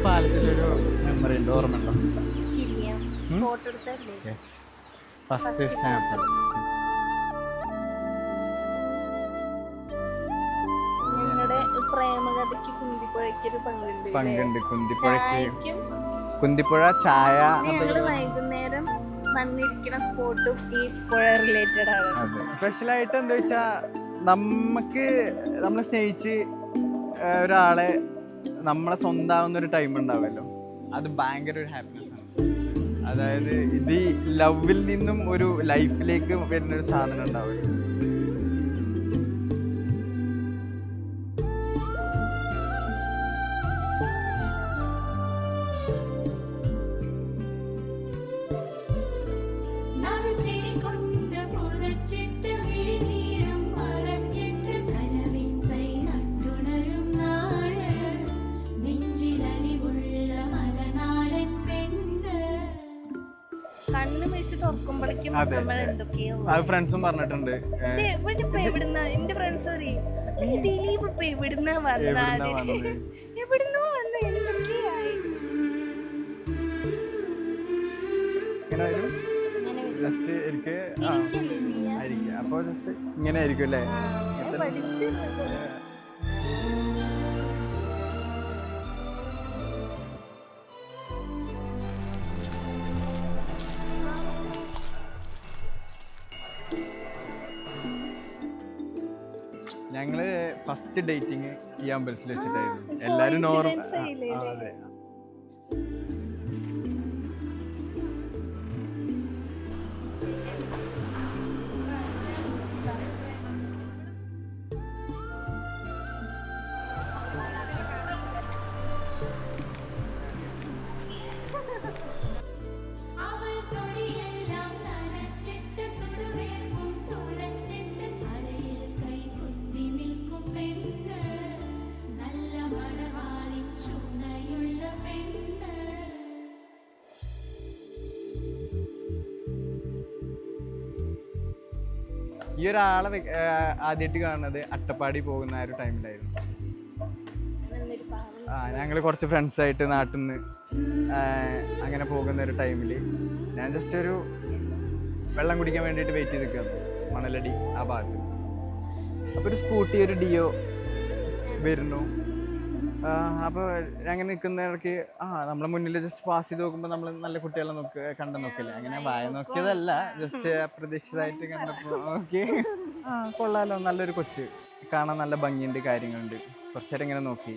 പാലത്തിലൊരു memory ഉണ്ട്, ഓർമ്മയുണ്ടോ? First stamp. പങ്കുണ്ട് കുന്തിപ്പുഴ ചായ. വൈകുന്നേരം വന്നിരിക്കുന്ന സ്പോട്ടും ഈ പുഴ റിലേറ്റഡ് ആണ്. അതെ, സ്പെഷ്യലായിട്ട് എന്താ വെച്ചാ നമ്മളെ സ്നേഹിച്ച് ഒരാളെ നമ്മളെ സ്വന്തമാവുന്ന ഒരു ടൈം ഉണ്ടാവുമല്ലോ, അത് ഭയങ്കര ഒരു ഹാപ്പിനെസ് ആണ്. അതായത് ഇത് ഈ ലവിൽ നിന്നും ഒരു ലൈഫിലേക്ക് വരുന്നൊരു സാധനം ഉണ്ടാവുമല്ലോ. അത് ഫ്രണ്ട്സും പറഞ്ഞിട്ടുണ്ട്. എന്റെ ഫ്രണ്ട്സ് ദിലീപ് ഇപ്പൊ എവിടുന്നാ വന്നത്, എവിടുന്നോ വന്ന് എന്തൊക്കെയായി. ജസ്റ്റ് എനിക്ക് അപ്പൊ ജസ്റ്റ് ഇങ്ങനെ ആയിരിക്കും അല്ലേ? ഞങ്ങള് ഫസ്റ്റ് ഡേറ്റിങ് ഈ അമ്പലത്തിൽ വെച്ചിട്ടായിരുന്നു. എല്ലാരും അതെ. ഈ ഒരാളെ ആദ്യമായിട്ട് കാണുന്നത് അട്ടപ്പാടി പോകുന്ന ആ ഒരു ടൈമിലായിരുന്നു. ഞങ്ങൾ കുറച്ച് ഫ്രണ്ട്സായിട്ട് നാട്ടിൽ നിന്ന് അങ്ങനെ പോകുന്ന ഒരു ടൈമിൽ ഞാൻ ജസ്റ്റ് ഒരു വെള്ളം കുടിക്കാൻ വേണ്ടിയിട്ട് വെയിറ്റ് ചെയ്ത് നിൽക്കുകയാണ് മണലടി ആ ഭാഗത്ത്. അപ്പോൾ ഒരു സ്കൂട്ടി, ഒരു ഡിയോ വരുന്നു. അപ്പോൾ അങ്ങനെ നിൽക്കുന്നവർക്ക് നമ്മളെ മുന്നിൽ ജസ്റ്റ് പാസ് ചെയ്ത് നോക്കുമ്പോൾ നമ്മൾ നല്ല കുട്ടികളെ നോക്കില്ലേ, അങ്ങനെ വായ നോക്കിയതല്ല, ജസ്റ്റ് അപ്രതീക്ഷിതമായിട്ട് കണ്ടപ്പോൾ ഓക്കെ കൊള്ളാലോ, നല്ലൊരു കൊച്ച്, കാണാൻ നല്ല ഭംഗിയുണ്ട്, കാര്യങ്ങളുണ്ട്. കുറച്ചേരം ഇങ്ങനെ നോക്കി.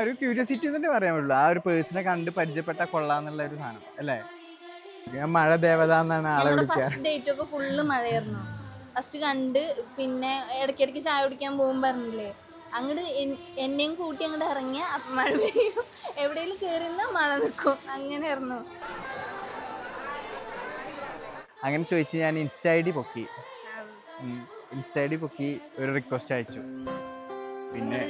ഒരു ക്യൂരിയോസിറ്റി തന്നെ പറയാൻ പറ്റുള്ളൂ. ആ ഒരു പേഴ്സണെ കണ്ട് പരിചയപ്പെട്ട കൊള്ളാന്നുള്ള ഒരു സാധനം അല്ലേ? ഞാൻ മഴ ദേവത എന്നാണ് ആളെ വിളിക്കുക. ഫസ്റ്റ് കണ്ട് പിന്നെ ഇടയ്ക്കിടയ്ക്ക് ചായ കുടിക്കാൻ പോകുമ്പോൾ പറഞ്ഞില്ലേ, അങ്ങോട്ട് എന്നെയും കൂട്ടി അങ്ങോട്ട് ഇറങ്ങിയ അപ്പം മഴ പെയ്യും, എവിടെയെങ്കിലും കയറിയിരുന്നാൽ മഴ നിൽക്കും, അങ്ങനെയായിരുന്നു. അങ്ങനെ ചോദിച്ച് ഞാൻ ഇൻസ്റ്റ ഐ ഡി പൊക്കി ഒരു റിക്വസ്റ്റ് അയച്ചു. പിന്നെ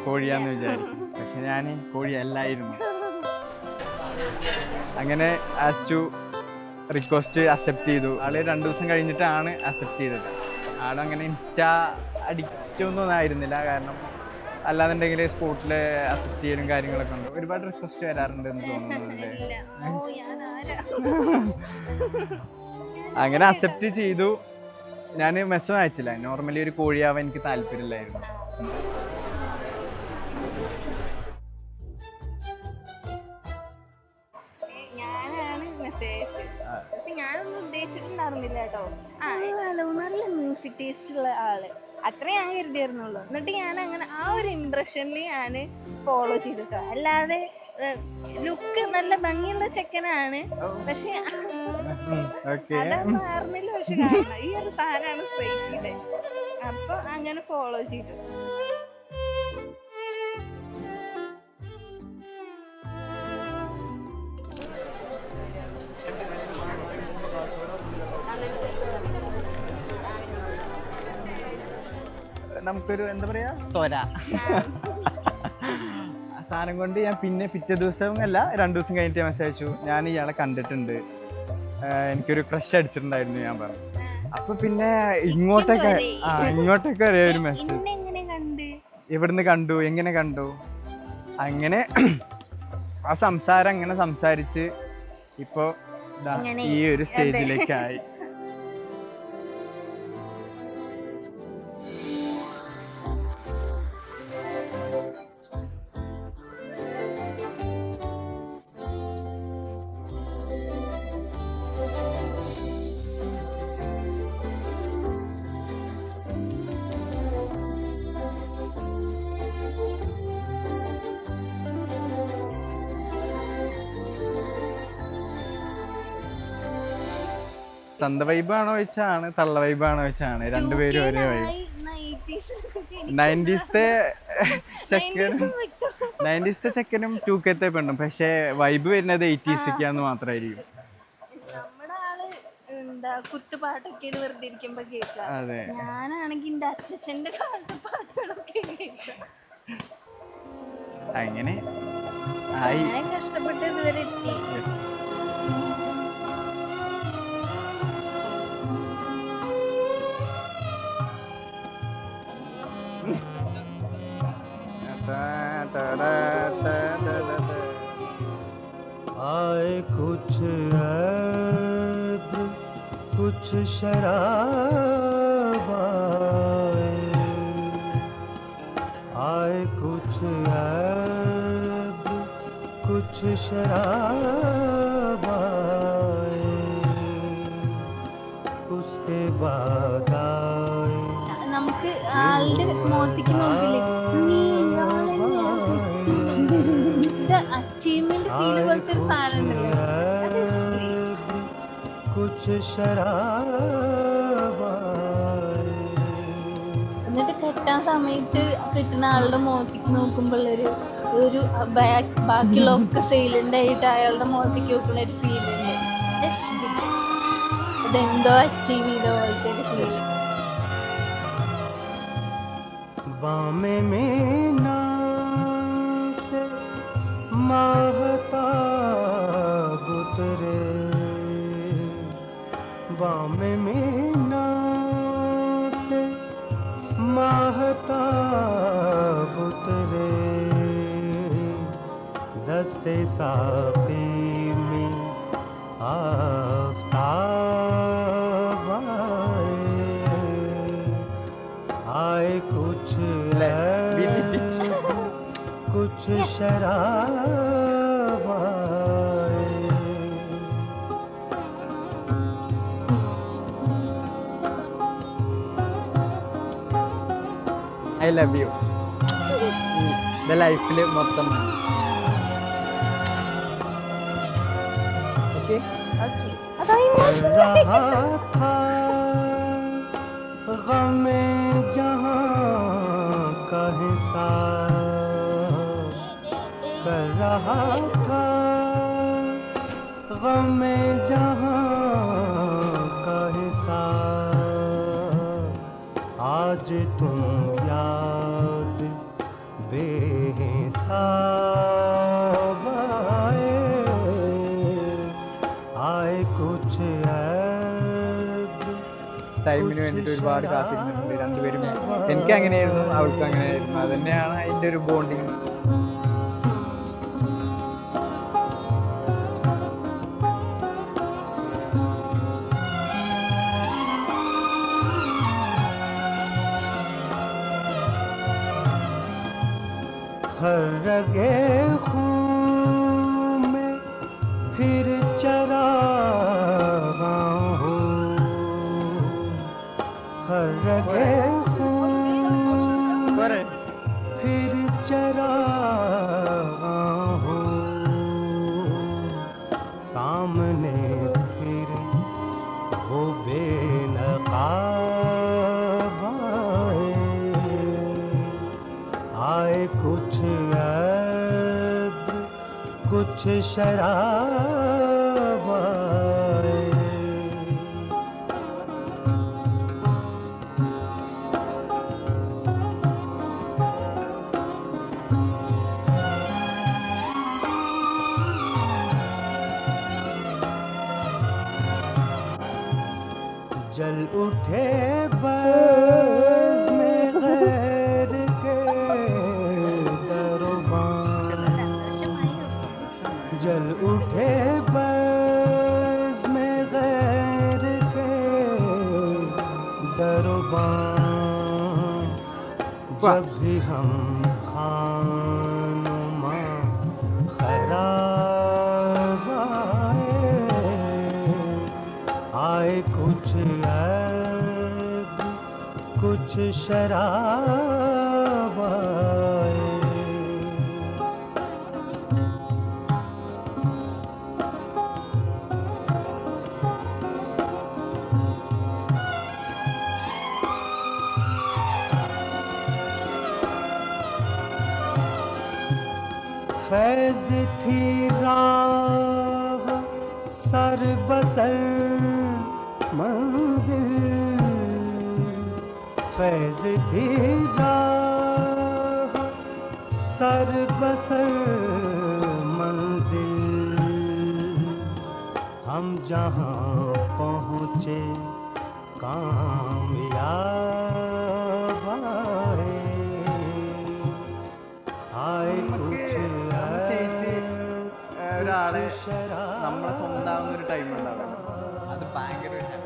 കോഴിയാന്ന് വിചാരിക്കും, പക്ഷെ ഞാൻ കോഴിയല്ലായിരുന്നു. അങ്ങനെ ആസ്റ്റു റിക്വസ്റ്റ് അക്സെപ്റ്റ് ചെയ്തു. ആള് 2 ദിവസം കഴിഞ്ഞിട്ടാണ് അക്സെപ്റ്റ് ചെയ്തത്. ആളങ്ങനെ ഇൻസ്റ്റ അഡിക്റ്റ് ഒന്നും ആയിരുന്നില്ല, കാരണം അല്ലാന്നുണ്ടെങ്കിൽ സ്പോട്ടിൽ അക്സെപ്റ്റ് ചെയ്യലും കാര്യങ്ങളൊക്കെ ഉണ്ട്. ഒരുപാട് റിക്വസ്റ്റ് വരാറുണ്ട് എന്ന് തോന്നുന്നുണ്ട്. അങ്ങനെ അക്സെപ്റ്റ് ചെയ്തു. ഞാൻ മെസ്സേജ് അയച്ചില്ല. നോർമലി ഒരു കോഴിയാവാൻ എനിക്ക് താല്പര്യമില്ലായിരുന്നു. പക്ഷെ ഞാനൊന്നും ഉദ്ദേശിച്ചിട്ടുണ്ടായിരുന്നില്ല കേട്ടോ. നല്ല മ്യൂസിക് ടേസ്റ്റ് ഉള്ള ആള്, അത്രേ ഞാൻ കരുതിയായിരുന്നുള്ളൂ. എന്നിട്ട് ഞാൻ അങ്ങനെ ആ ഒരു ഇംപ്രഷനിൽ ഞാൻ ഫോളോ ചെയ്തിട്ടോ. അല്ലാതെ ലുക്ക് നല്ല ഭംഗിയുള്ള ചെക്കനാണ്, പക്ഷെ അതൊന്നും ആയിരുന്നില്ല. പക്ഷെ ഈ ഒരു സാധനമാണ് സ്ട്രൈക്കിടെ, അപ്പൊ അങ്ങനെ ഫോളോ ചെയ്തു. നമുക്കൊരു എന്താ പറയാ തൊര ആ സാധനം കൊണ്ട് ഞാൻ പിന്നെ പിറ്റേ ദിവസം അല്ല 2 ദിവസം കഴിഞ്ഞിട്ട് മെസ്സേജ് അയച്ചു, ഞാൻ ഇയാളെ കണ്ടിട്ടുണ്ട്, എനിക്കൊരു ക്രഷ് അടിച്ചിട്ടുണ്ടായിരുന്നു ഞാൻ പറഞ്ഞു. അപ്പൊ പിന്നെ ഇങ്ങോട്ടൊക്കെ അറിയാം ഒരു മെസ്സേജ്, എവിടുന്ന് കണ്ടു, എങ്ങനെ കണ്ടു, അങ്ങനെ ആ സംസാരം അങ്ങനെ സംസാരിച്ച് ഇപ്പൊ ഈ ഒരു സ്റ്റേജിലേക്കായി. തന്ത വൈബാണോ ചോദിച്ചാണ്, തള്ള വൈബാണോ ചോദിച്ചാണ്, രണ്ടുപേരും ഒരേ വൈബ്. 90s ചെക്കനും 2K പെണ്ണും, പക്ഷെ വൈബ് വരുന്നത് 80s മാത്രമായിരിക്കും. കുത്തുപാട്ടൊക്കെ വെറുതെ ഇരിക്കുമ്പോ കേൾക്കാം. ഞാനാണെങ്കിൽ എന്റെ അച്ഛന്റെ പാട്ടുകളൊക്കെ കേൾക്കാം. അങ്ങനെ കഷ്ടപ്പെട്ട് ഇതുവരെ എത്തി. आए कुछ ऐब कुछ शराब आए कुछ ऐब कुछ शराब उसके बाद आए നമുക്ക് ആളുടെ മോത്തിക്ക് നോക്കില്ലേ അച്ചീവ്മെന്റ് ഫീൽ പോലത്തെ ഒരു സാധനം എന്നിട്ട് കെട്ടാൻ സമയത്ത് കിട്ടുന്ന ആളുടെ മുഖത്തേക്ക് നോക്കുമ്പോഴൊരു ബാക്കിയുള്ള ഒക്കെ സൈലന്റ് ആയിട്ട് അയാളുടെ മുഖത്തേക്ക് നോക്കുന്ന ഒരു ഫീൽ ഉണ്ട്. അതെന്തോ അച്ചീവ് ചെയ്ത പോലത്തെ ഒരു ഫീൽ. महताब उतरे बामे मीना से महताब उतरे दस्ते साक़ी में आफ़ताब आए कुछ कुछ शराब I love you. The life മൊത്തം. Okay? Okay. रहा था गमे जहां का हिसाब कर रहा था गमे जहां का हिसाब आज तुम याद बेहिसाब आए कुछ ടൈമിന് വേണ്ടിയിട്ട് ഒരുപാട് കാത്തിരുന്നിട്ടുണ്ട് രണ്ടുപേരും. എനിക്ക് അങ്ങനെയായിരുന്നു, അവൾക്കും അങ്ങനെയായിരുന്നു. അത് തന്നെയാണ് അതിൻ്റെ ഒരു ബോണ്ടിങ്. हर रगे खून में फिर चरागा हूँ हर रगे खून में फिर चरागा हूँ सामने फिर वो बेनकाब आए कुछ ऐब कुछ शराब जब भी हम खानुमा खराब आए कुछ ऐब कुछ शराब आए। फैज़ थी राह सर बसर मंजिल, फैज़ थी राह सर बसर मंजिल। हम जहाँ पहुँचे कामयाब आए कुछ പ്രത്യേകിച്ച് ഒരാളെ നമ്മളെ സ്വന്തമാകുന്ന ഒരു ടൈം ഉണ്ടാവുമല്ലോ, അത് ഭയങ്കര ഒരു